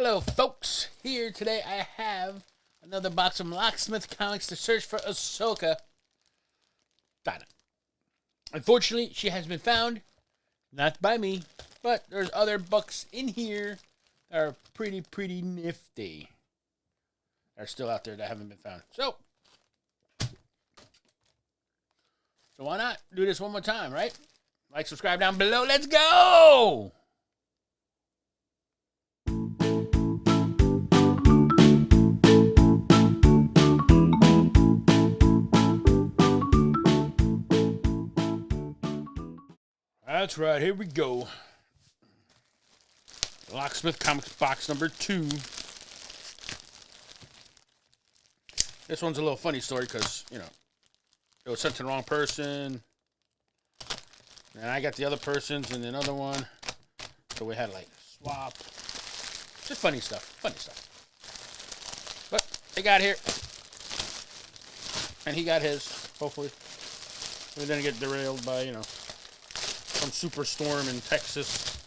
Hello, folks. Here today I have another box of LockSmith Comics to search for Ahsoka Tano. Unfortunately, she has been found, not by me, but there's other books in here that are pretty nifty. That are still out there that haven't been found. So why not do this one more time, right? Like, subscribe down below. Let's go! That's right, here we go. LockSmith Comics box number 2. This one's a little funny story because, it was sent to the wrong person. And I got the other person's and another one. So we had to, swap. Just funny stuff. But they got here. And he got his, hopefully. We didn't get derailed by, some superstorm in Texas.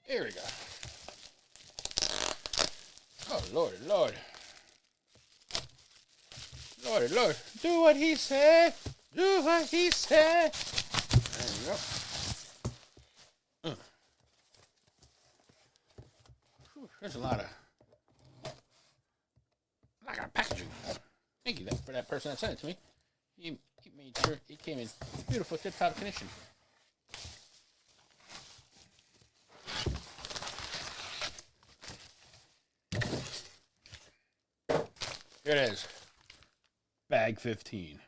There we go. Oh, Lord. Lord. Do what he said. There you go. There's a lot of packaging. Thank you for that person that sent it to me. He made sure it came in beautiful, tip-top condition. Here it is. Bag 15.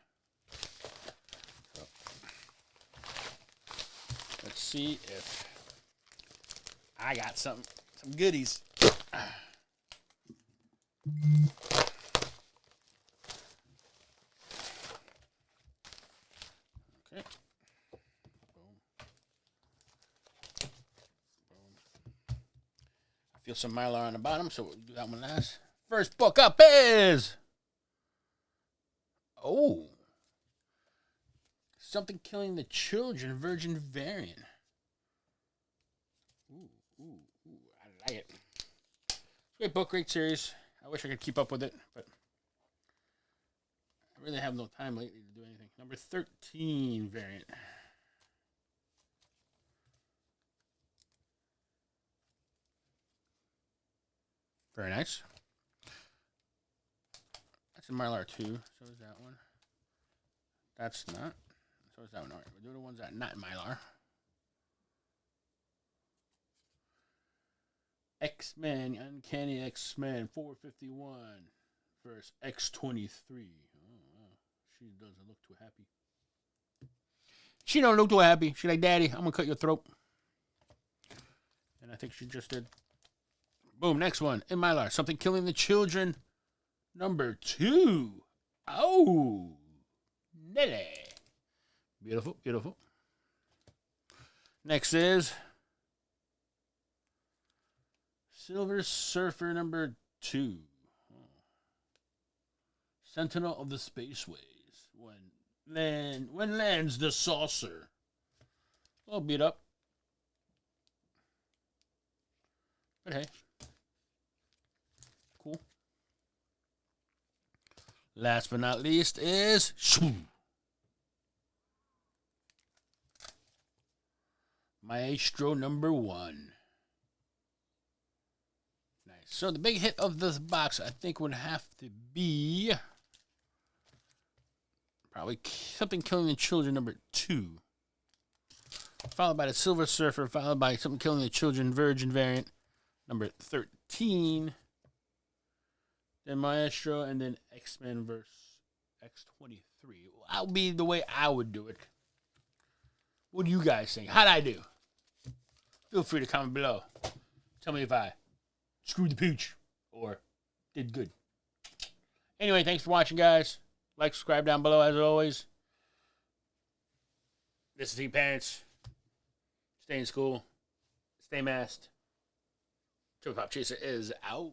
So, let's see if I got some goodies. Okay. Boom. I feel some Mylar on the bottom, so we'll do that one last. First book up is... Something Killing the Children, Virgin Variant. Ooh, I like it. Great book, great series. I wish I could keep up with it, but I really have no time lately to do anything. Number 13 variant. Very nice. That's a Mylar 2. So is that one. That's not. So is that one. All right, we'll do the ones that are not Mylar. X-Men, Uncanny X-Men 451 versus X-23. Oh, wow. She doesn't look too happy. She don't look too happy. She's like, Daddy, I'm going to cut your throat. And I think she just did. Boom, next one. In Mylar, Something Killing the Children, number 2. Oh, Nelly. Beautiful. Next is Silver Surfer number 2. Sentinel of the Spaceways. When lands the saucer. A little beat up. But hey. Cool. Last but not least is Maestro number 1. Nice. So the big hit of this box, I think, would have to be probably Something Killing the Children number 2. Followed by the Silver Surfer, followed by Something Killing the Children Virgin Variant number 13. Then Maestro, and then X-Men vs. X-23. That would be the way I would do it. What do you guys think? How'd I do? Feel free to comment below. Tell me if I screwed the pooch or did good. Anyway, thanks for watching, guys. Like, subscribe down below, as always. This is parents. Stay in school. Stay masked. ChubbyPopChaser is out.